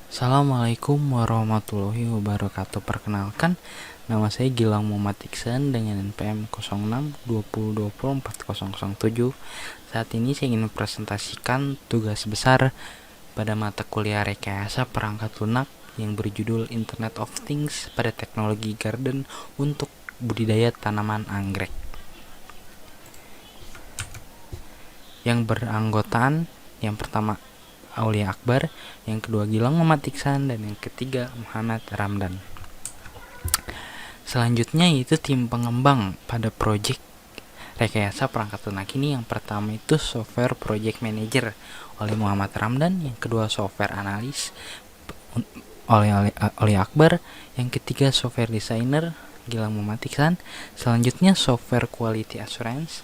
Assalamualaikum warahmatullahi wabarakatuh. Perkenalkan, nama saya Gilang Muhammad Iksan dengan NPM 06 2020 4007. Saat ini saya ingin mempresentasikan tugas besar pada mata kuliah rekayasa perangkat lunak yang berjudul Internet of Things pada teknologi garden untuk budidaya tanaman anggrek, yang beranggotaan yang pertama Aulia Akbar, yang kedua Gilang Muhammad Iksan, dan yang ketiga Muhammad Ramdan. Selanjutnya yaitu tim pengembang pada project rekayasa perangkat lunak ini. Yang pertama itu software project manager oleh Muhammad Ramdan, yang kedua software analis oleh Akbar, yang ketiga software designer Gilang Muhammad Iksan. Selanjutnya software quality assurance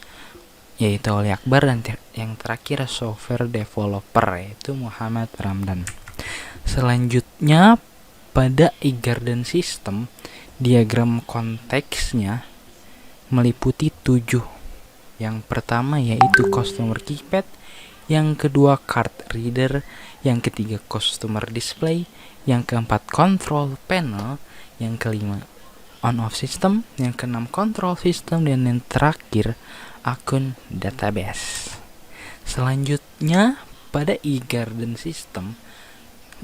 yaitu oleh Akbar, dan yang terakhir software developer yaitu Muhammad Ramdan. Selanjutnya pada e-garden system, diagram konteksnya meliputi 7. Yang pertama yaitu customer keypad, yang kedua card reader, yang ketiga customer display, yang keempat control panel, yang kelima on off system, yang keenam control system, dan yang terakhir akun database. Selanjutnya pada e-garden system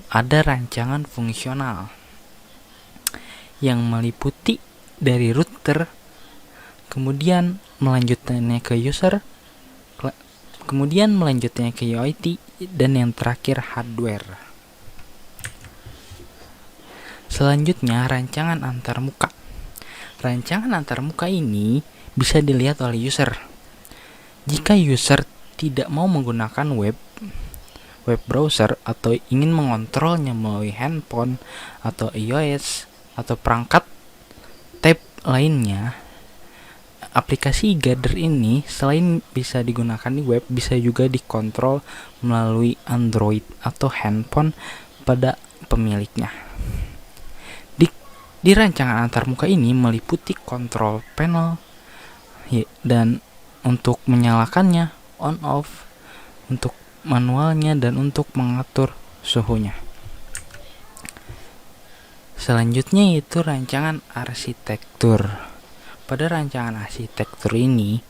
ada rancangan fungsional yang meliputi dari router, kemudian melanjutkannya ke user, kemudian melanjutkannya ke UIT, dan yang terakhir hardware. Selanjutnya rancangan antarmuka. Rancangan antarmuka ini bisa dilihat oleh user. Jika user tidak mau menggunakan web browser atau ingin mengontrolnya melalui handphone atau iOS atau perangkat tab lainnya, aplikasi e-gather ini selain bisa digunakan di web, bisa juga dikontrol melalui Android atau handphone pada pemiliknya. Di rancangan antarmuka ini meliputi control panel dan untuk menyalakannya on off, untuk manualnya, dan untuk mengatur suhunya. Selanjutnya yaitu rancangan arsitektur. Pada rancangan arsitektur ini,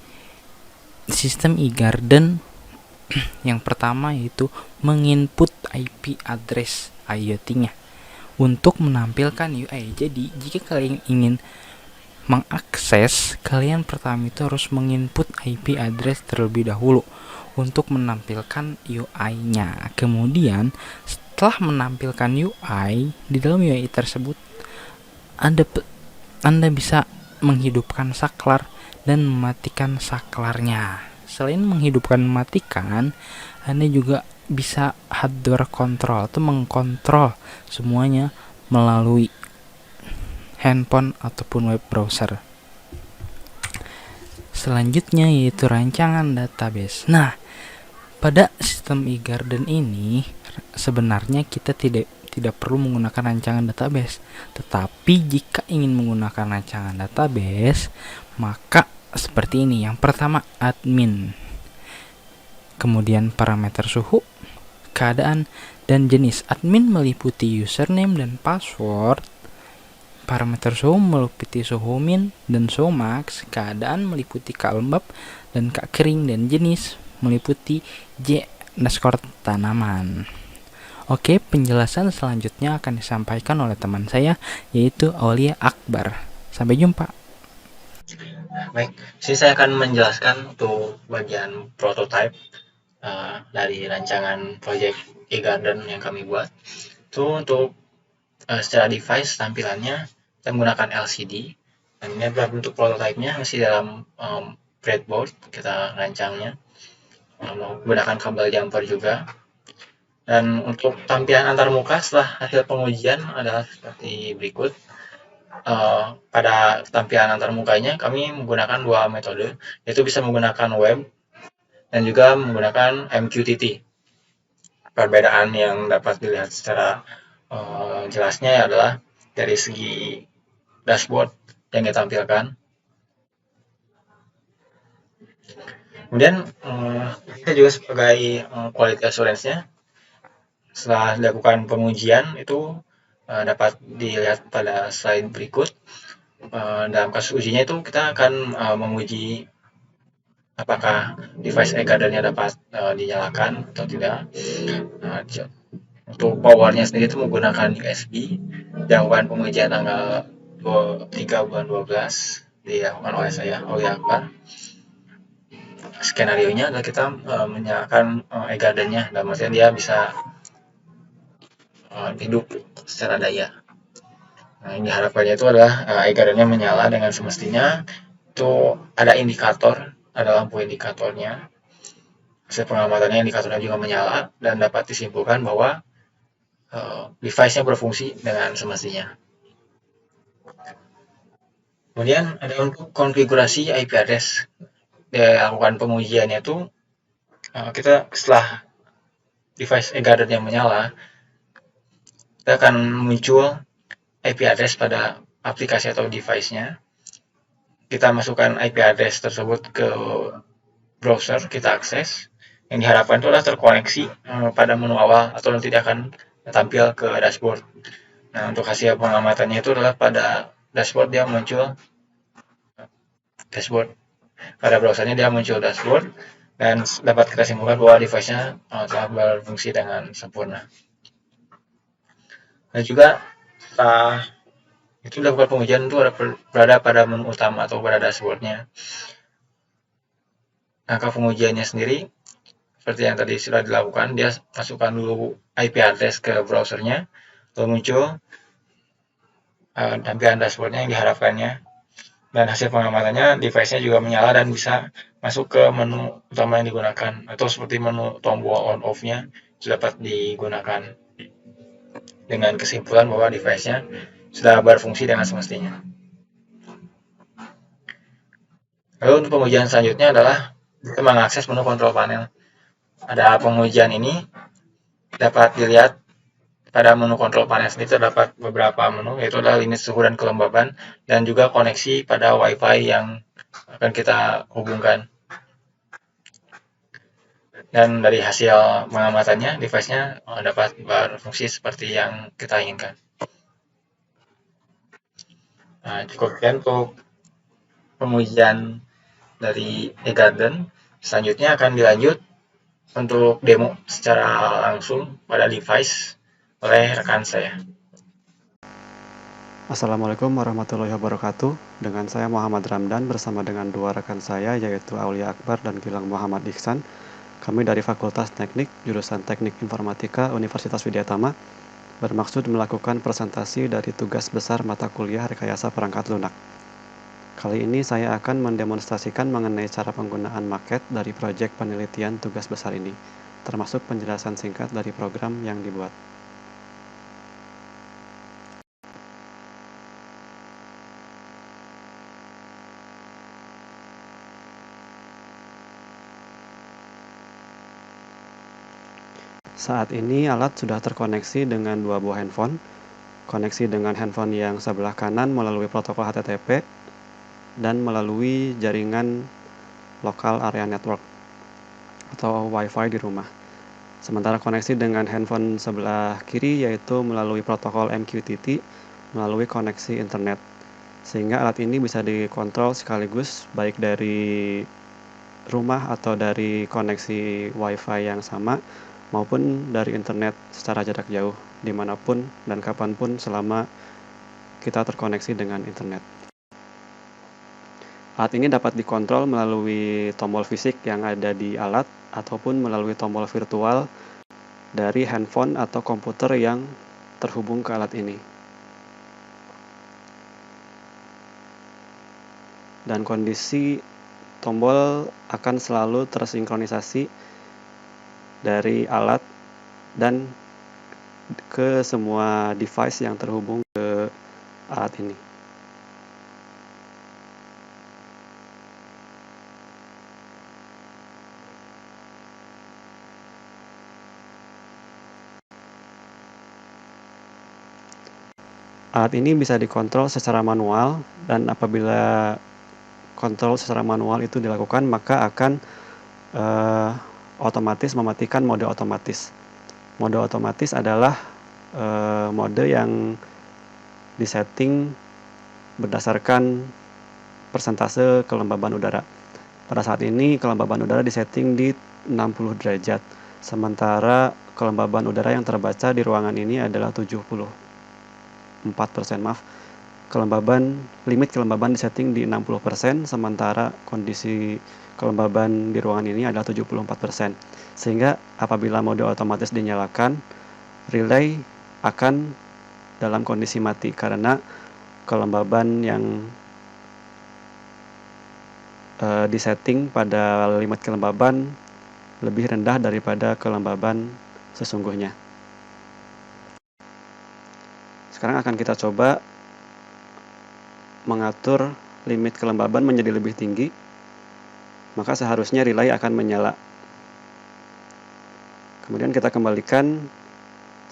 sistem e-garden yang pertama yaitu menginput IP address IoT-nya untuk menampilkan UI. Jadi jika kalian ingin mengakses, kalian pertama itu harus menginput IP address terlebih dahulu untuk menampilkan UI-nya. Kemudian setelah menampilkan UI, di dalam UI tersebut Anda bisa menghidupkan saklar dan mematikan saklarnya. Selain menghidupkan dan mematikan, Anda juga bisa hardware control atau mengkontrol semuanya melalui handphone ataupun web browser. Selanjutnya yaitu rancangan database. Nah, pada sistem e-garden ini sebenarnya kita tidak perlu menggunakan rancangan database. Tetapi jika ingin menggunakan rancangan database, maka seperti ini. Yang pertama admin, kemudian parameter suhu, keadaan, dan jenis. Admin meliputi username dan password, parameter suhu meliputi suhu min dan suhu max, keadaan meliputi K lembab dan K kering, dan jenis meliputi J_tanaman. Oke, penjelasan selanjutnya akan disampaikan oleh teman saya yaitu Aulia Akbar. Sampai jumpa. Baik, sini saya akan menjelaskan untuk bagian prototype dari rancangan project e-garden yang kami buat. Itu untuk secara device tampilannya kita menggunakan LCD, dan ini adalah bentuk prototipenya masih dalam breadboard. Kita rancangnya menggunakan kabel jumper juga. Dan untuk tampilan antarmuka setelah hasil pengujian adalah seperti berikut. Pada tampilan antarmukanya kami menggunakan dua metode, yaitu bisa menggunakan web dan juga menggunakan MQTT. Perbedaan yang dapat dilihat secara jelasnya adalah dari segi dashboard yang ditampilkan. Kemudian kita juga sebagai quality assurance-nya setelah dilakukan pengujian itu dapat dilihat pada slide berikut. Dalam kasus ujinya itu kita akan menguji apakah device eGarden-nya dapat dinyalakan atau tidak. Untuk powernya sendiri itu menggunakan USB. Dilakukan pengujian tanggal 3 bulan 12 dilakukan oleh saya, Aulia Akbar. Skenario-nya adalah kita menyalakan eGarden-nya, dan maksudnya dia bisa hidup secara daya. Nah, yang diharapkannya itu adalah eGarden-nya menyala dengan semestinya. Itu ada indikator, ada lampu indikatornya. Hasil pengamatannya indikatornya juga menyala dan dapat disimpulkan bahwa device-nya berfungsi dengan semestinya. Kemudian ada untuk konfigurasi IP address. Dilakukan pengujiannya itu kita setelah device eGarden yang menyala, kita akan muncul IP address pada aplikasi atau device-nya. Kita masukkan IP address tersebut ke browser, kita akses. Yang diharapkan itu adalah terkoneksi pada menu awal atau nanti dia akan tampil ke dashboard. Nah, untuk hasil pengamatannya itu adalah pada dashboard dia muncul dashboard. Pada browsernya dia muncul dashboard dan dapat kita simpulkan bahwa device-nya telah berfungsi dengan sempurna. Dan juga setelah itu dilakukan pengujian itu berada pada menu utama atau pada dashboard-nya. Angka pengujiannya sendiri seperti yang tadi sudah dilakukan, dia masukkan dulu IP address ke browsernya, lalu muncul tampilan dashboardnya yang diharapkannya, dan hasil pengamatannya device-nya juga menyala dan bisa masuk ke menu utama yang digunakan, atau seperti menu tombol on off-nya dapat digunakan dengan kesimpulan bahwa device-nya sudah berfungsi dengan semestinya. Lalu untuk pengujian selanjutnya adalah kita mengakses menu kontrol panel. Pada pengujian ini dapat dilihat pada menu kontrol panel sendiri terdapat beberapa menu, yaitu adalah limit suhu dan kelembaban, dan juga koneksi pada Wi-Fi yang akan kita hubungkan. Dan dari hasil pengamatannya, device-nya dapat berfungsi seperti yang kita inginkan. Nah, cukup sekian untuk pengujian dari eGarden. Selanjutnya akan dilanjut untuk demo secara langsung pada device oleh rekan saya. Assalamualaikum warahmatullahi wabarakatuh. Dengan saya Muhammad Ramdan bersama dengan dua rekan saya yaitu Aulia Akbar dan Gilang Muhammad Ihsan. Kami dari Fakultas Teknik, jurusan Teknik Informatika Universitas Widyatama, bermaksud melakukan presentasi dari tugas besar mata kuliah Rekayasa Perangkat Lunak. Kali ini saya akan mendemonstrasikan mengenai cara penggunaan maket dari proyek penelitian tugas besar ini, termasuk penjelasan singkat dari program yang dibuat. Saat ini alat sudah terkoneksi dengan dua buah handphone. Koneksi dengan handphone yang sebelah kanan melalui protokol HTTP dan melalui jaringan lokal area network atau Wi-Fi di rumah. Sementara koneksi dengan handphone sebelah kiri yaitu melalui protokol MQTT melalui koneksi internet. Sehingga alat ini bisa dikontrol sekaligus baik dari rumah atau dari koneksi Wi-Fi yang sama maupun dari internet secara jarak jauh dimanapun dan kapanpun selama kita terkoneksi dengan internet. Alat ini dapat dikontrol melalui tombol fisik yang ada di alat ataupun melalui tombol virtual dari handphone atau komputer yang terhubung ke alat ini. Dan kondisi tombol akan selalu tersinkronisasi dari alat dan ke semua device yang terhubung ke alat ini. Alat ini bisa dikontrol secara manual, dan apabila kontrol secara manual itu dilakukan maka akan otomatis mematikan mode otomatis. Mode otomatis adalah mode yang disetting berdasarkan persentase kelembaban udara. Pada saat ini kelembaban udara disetting di 60 derajat, sementara kelembaban udara yang terbaca di ruangan ini adalah 74%. Limit kelembaban disetting di 60%, sementara kondisi kelembaban di ruangan ini adalah 74%. Sehingga apabila mode otomatis dinyalakan, relay akan dalam kondisi mati karena kelembaban yang disetting pada limit kelembaban lebih rendah daripada kelembaban sesungguhnya. Sekarang akan kita coba mengatur limit kelembaban menjadi lebih tinggi, maka seharusnya relay akan menyala. Kemudian kita kembalikan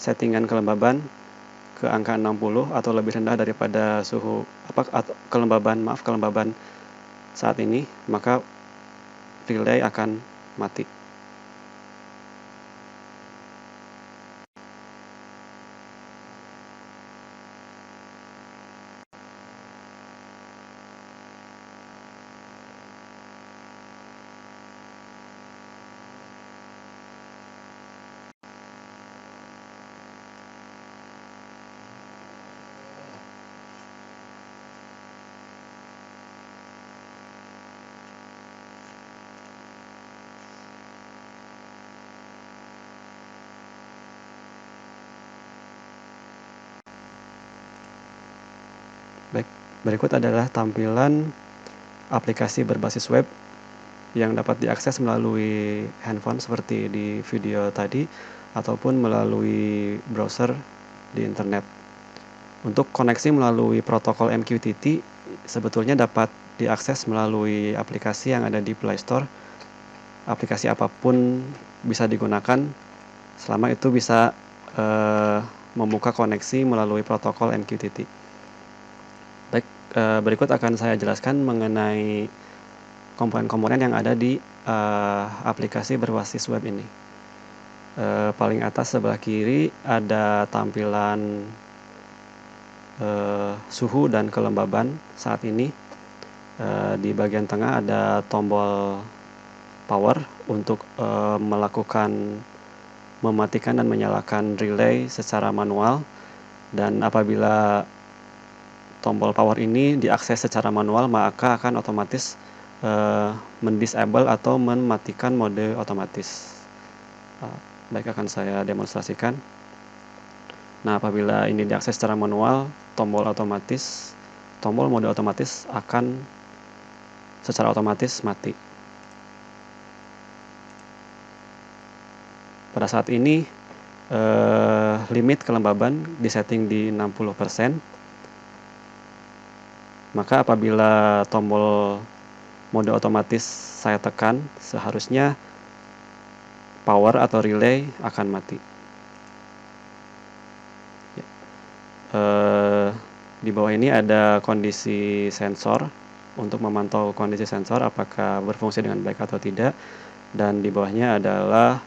settingan kelembaban ke angka 60 atau lebih rendah daripada kelembaban saat ini, maka relay akan mati. Baik, berikut adalah tampilan aplikasi berbasis web yang dapat diakses melalui handphone seperti di video tadi ataupun melalui browser di internet. Untuk koneksi melalui protokol MQTT sebetulnya dapat diakses melalui aplikasi yang ada di Play Store. Aplikasi apapun bisa digunakan selama itu bisa membuka koneksi melalui protokol MQTT. Baik, berikut akan saya jelaskan mengenai komponen-komponen yang ada di aplikasi berbasis web ini. Paling atas sebelah kiri ada tampilan suhu dan kelembaban saat ini. Di bagian tengah ada tombol power untuk mematikan dan menyalakan relay secara manual, dan apabila tombol power ini diakses secara manual maka akan otomatis mendisable atau mematikan mode otomatis. Baik, akan saya demonstrasikan. Nah, apabila ini diakses secara manual, tombol mode otomatis akan secara otomatis mati. Pada saat ini limit kelembaban disetting di 60%. Maka apabila tombol mode otomatis saya tekan, seharusnya power atau relay akan mati. Ya. Di bawah ini ada kondisi sensor untuk memantau kondisi sensor apakah berfungsi dengan baik atau tidak, dan di bawahnya adalah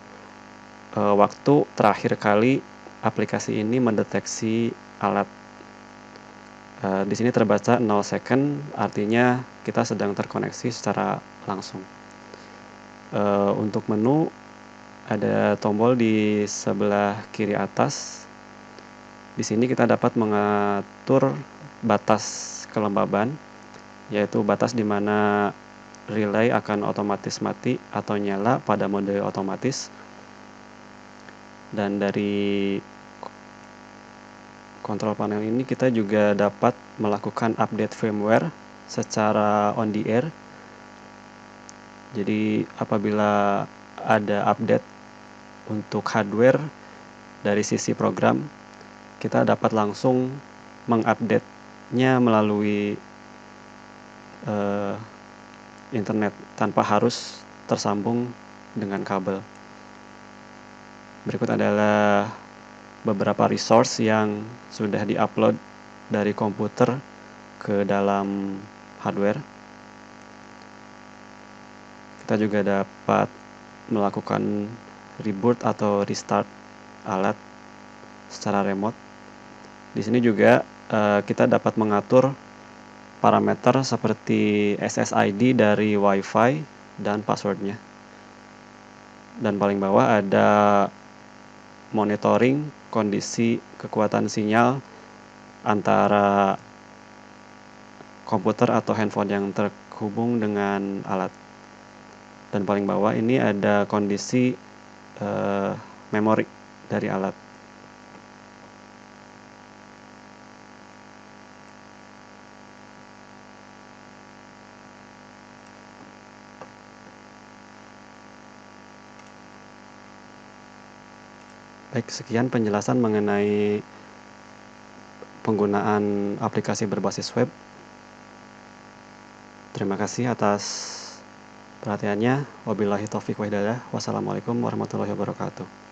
waktu terakhir kali aplikasi ini mendeteksi alat. Di sini terbaca 0 second, artinya kita sedang terkoneksi secara langsung. Untuk menu ada tombol di sebelah kiri atas. Di sini kita dapat mengatur batas kelembaban, yaitu batas di mana relay akan otomatis mati atau nyala pada mode otomatis. Dan dari kontrol panel ini kita juga dapat melakukan update firmware secara on the air. Jadi apabila ada update untuk hardware dari sisi program, kita dapat langsung mengupdate-nya melalui internet tanpa harus tersambung dengan kabel. Berikut adalah beberapa resource yang sudah diupload dari komputer ke dalam hardware. Kita juga dapat melakukan reboot atau restart alat secara remote. Di sini juga kita dapat mengatur parameter seperti SSID dari WiFi dan passwordnya. Dan paling bawah ada monitoring kondisi kekuatan sinyal antara komputer atau handphone yang terhubung dengan alat. Dan paling bawah ini ada kondisi memori dari alat. Baik, sekian penjelasan mengenai penggunaan aplikasi berbasis web. Terima kasih atas perhatiannya. Wabillahi taufiq wa hidayah. Wassalamualaikum warahmatullahi wabarakatuh.